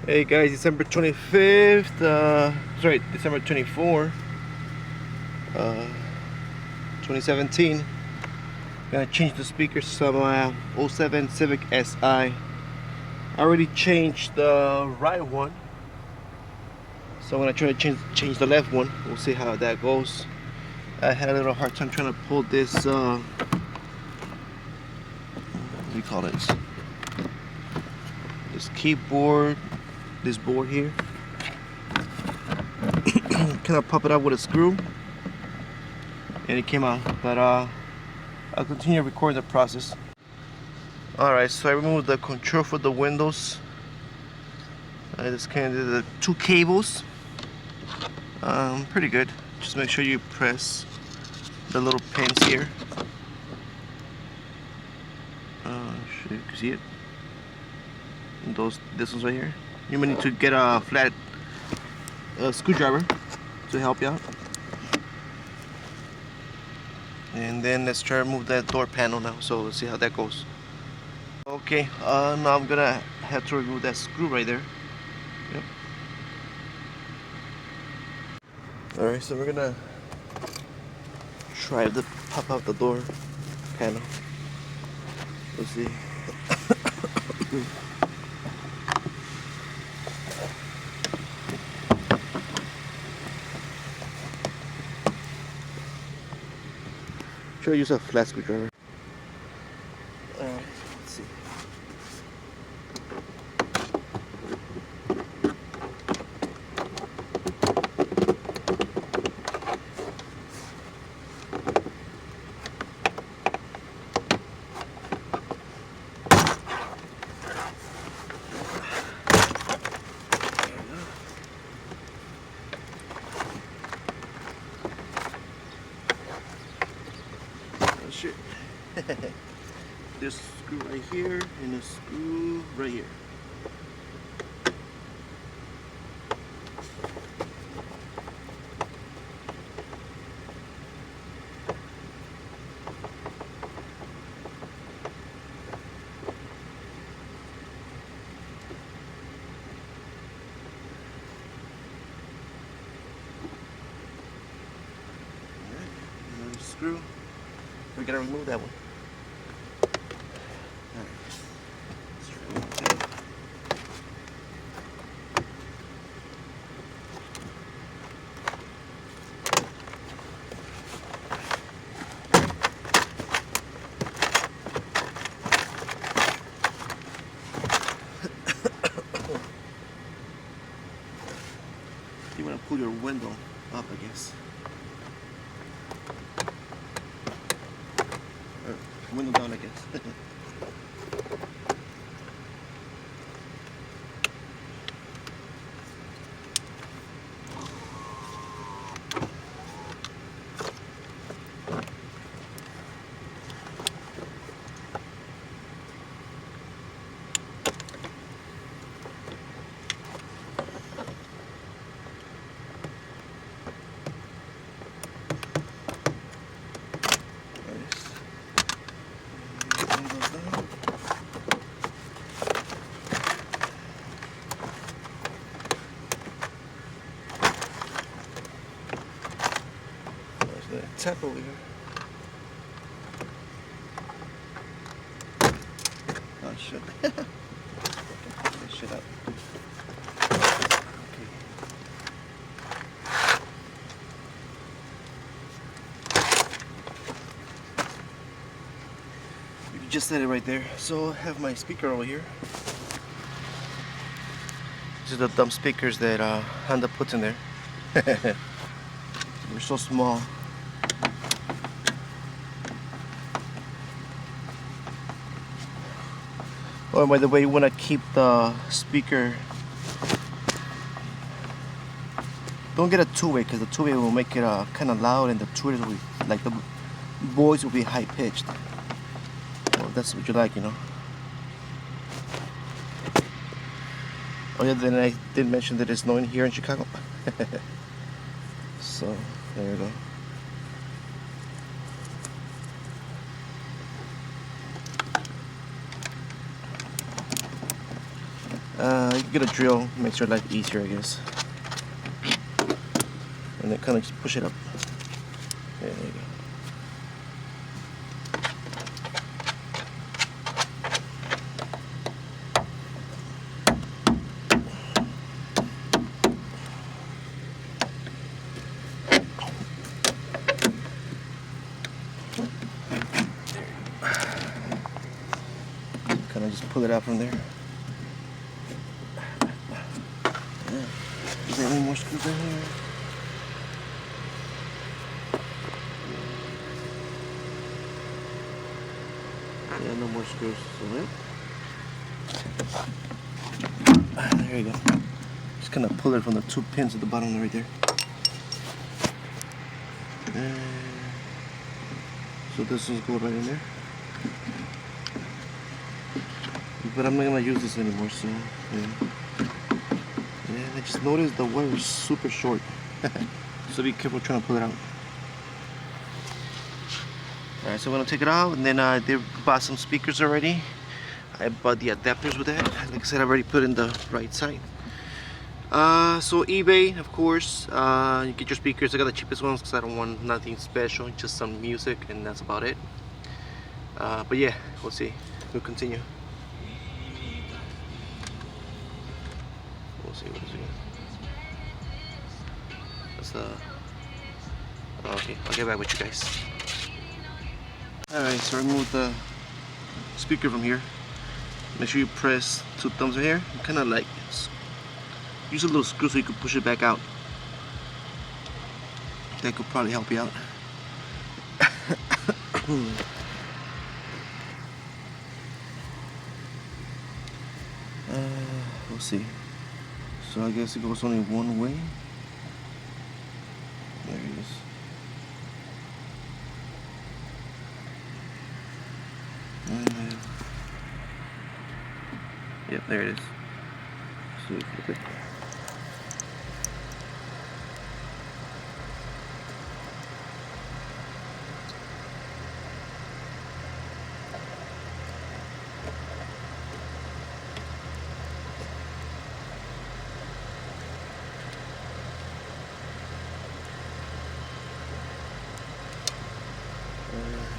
Hey guys, December 25th, sorry, December 24th, 2017. Gonna change the speakers to my '07 Civic Si. I already changed the right one, so when I try to change the left one, we'll see how that goes. I had a little hard time trying to pull this, what do you call it? This keyboard, this board here. Kind of pop it out with a screw, and it came out. But I'll continue recording the process. Alright, so I removed the control for the windows. I just kind of did the two cables. Pretty good. Just make sure you press the little pins here. You can see it. And this one's right here. You may need to get a flat screwdriver to help you out. And then let's try to remove that door panel now. So let's see how that goes. Okay, now I'm gonna have to remove that screw right there. Yep. Alright, so we're gonna try to pop out the door panel. Let's see. Try to use a flat screwdriver. Alright, let's see. Shit. This screw right here and a screw right here. Alright, another screw. We gotta remove that one. Alright. Let's try to remove that. You wanna pull your window up, I guess. Window down, I guess. Tap over here. Oh shit. Put this shit up. Okay. You just said it right there. So I have my speaker over here. These are the dumb speakers that Honda puts in there. They're so small. Oh, by the way, you want to keep the speaker, don't get a two-way, because the two-way will make it kind of loud, and the tweeters will be, like the voice will be high-pitched. Well, that's what you like, you know. Oh yeah, then I did mention that it's snowing here in Chicago. So, there you go. you can get a drill, makes your life easier, I guess. And then kind of just push it up. There you go. Kind of just pull it out from there. Is there any more screws in here? Yeah, no more screws. So there you go. Just kind of pull it from the 2 pins at the bottom right there. And so this one's going right in there. But I'm not gonna use this anymore, so yeah. And I just noticed the wire is super short. So be careful trying to pull it out. Alright, so I'm gonna take it out, and then I did buy some speakers already. I bought the adapters with that. Like I said, I already put in the right side. So eBay, of course. You get your speakers. I got the cheapest ones because I don't want nothing special, just some music, and that's about it. But yeah, we'll see. We'll continue. We'll see what is it. That's okay, I'll get back with you guys. Alright, so remove the speaker from here. Make sure you press 2 thumbs right here. Kind of like use a little screw so you can push it back out. That could probably help you out. We'll see. So I guess it goes only one way. There it is. And then, yep, there it is. So you flip it.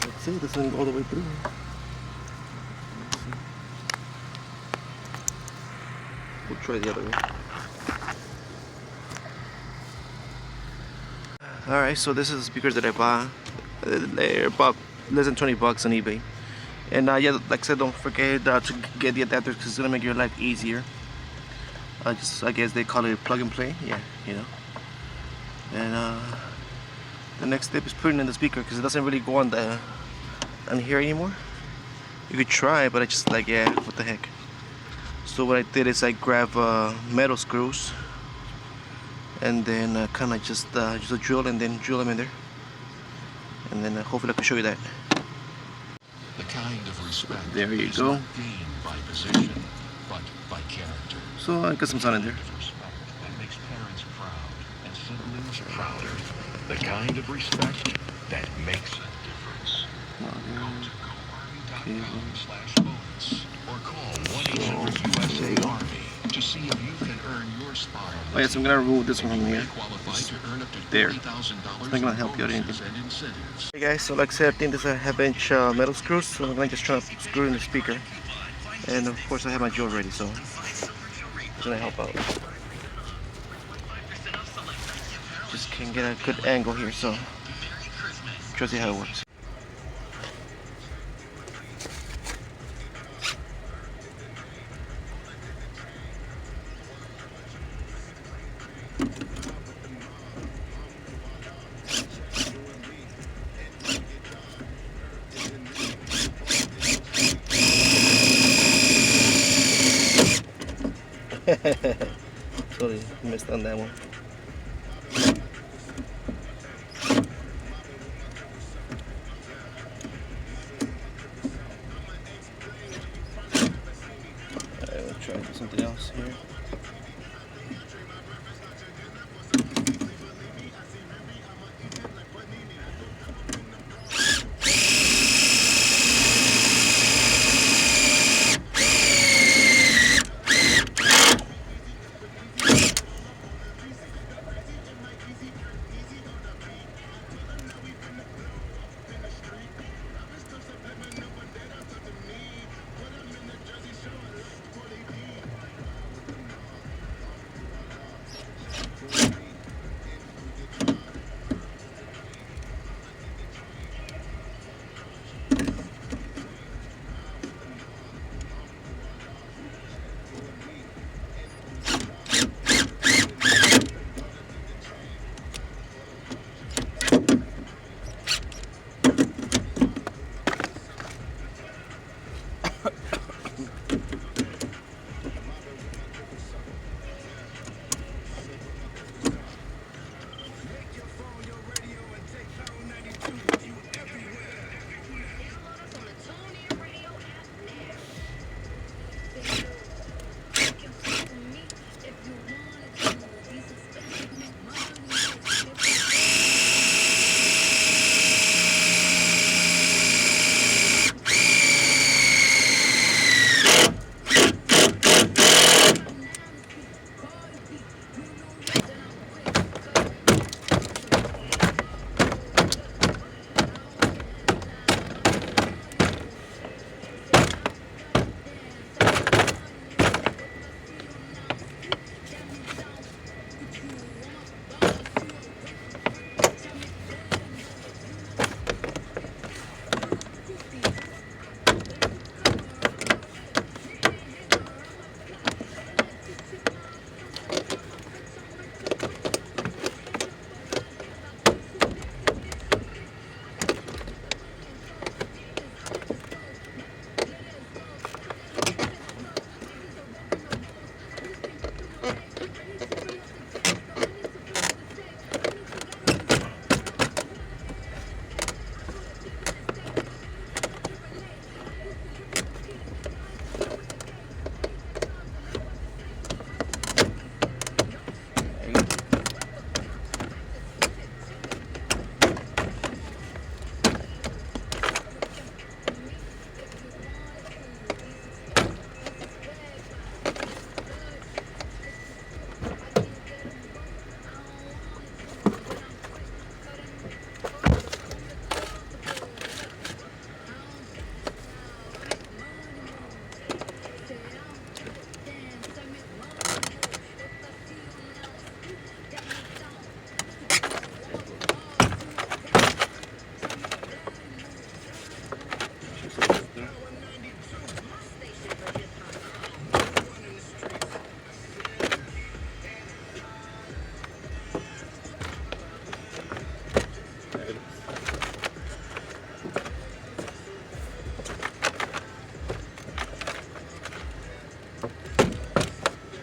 Let's see, this doesn't go all the way through. We'll try the other way. Alright, so this is the speakers that I bought. They're about less than 20 bucks on eBay. And yeah, like I said, don't forget to get the adapters because it's gonna make your life easier. I guess they call it plug and play. Yeah, you know. And the next step is putting in the speaker because it doesn't really go on here anymore. You could try, but I just like, yeah, what the heck. So what I did is I grabbed metal screws and then kind of just a drill and then drill them in there, and then hopefully I can show you that. The kind of respect there you go. Gained by position, but by character. So I got some sun in there. That makes parents proud and siblings prouder. The kind of respect that makes a difference. Go to GoArmy.com/bonus or call 1-800-USA-ARMY to see if you can earn your spot on Oh yes, I'm gonna remove this one from here. There. It's $30,000 not gonna help you out anything. and incentives. Hey guys, so like I said, I think this is a half-inch metal screws, so I'm gonna just try to screw in the speaker. And of course I have my drill ready, so it's gonna help out. Just can't get a good angle here, so try to see how it works. Sorry, missed on that one. Alright, we'll try something else here.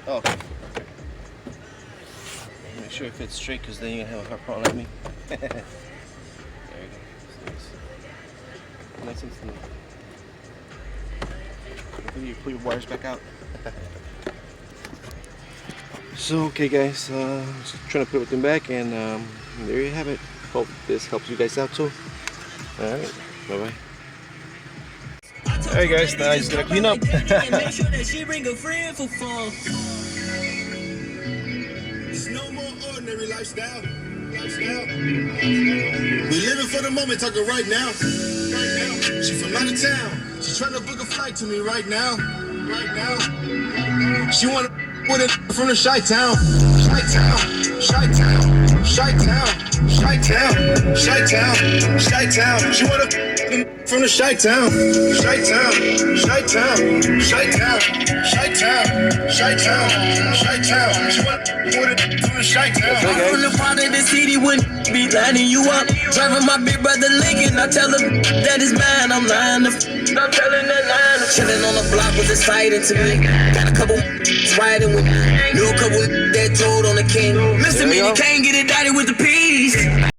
Oh, okay. Make sure it fits straight, because then you're gonna have a hard problem like me. There you go. Nice and smooth. You pull your wires back out. So okay guys, just trying to put everything back, and there you have it. Hope this helps you guys out too. Alright, bye bye. Alright guys, now I just gotta clean up. It's no more ordinary lifestyle. We living for the moment, talking right now. She from out of town. She's trying to book a flight to me right now. She wanna with it from the Chi-Town. She wanna from the Chi-Town. She wanna with it from the Chi-Town. Okay, guys. From the part of the city wouldn't be lining you up. Driving my big brother Lincoln, I tell her that is mine. I'm lying to I'm telling that line. Chilling on the block was exciting to me. Got a couple riding with me. Knew a couple that told on the king. Mr. Me, you can't get it daddy with the peace.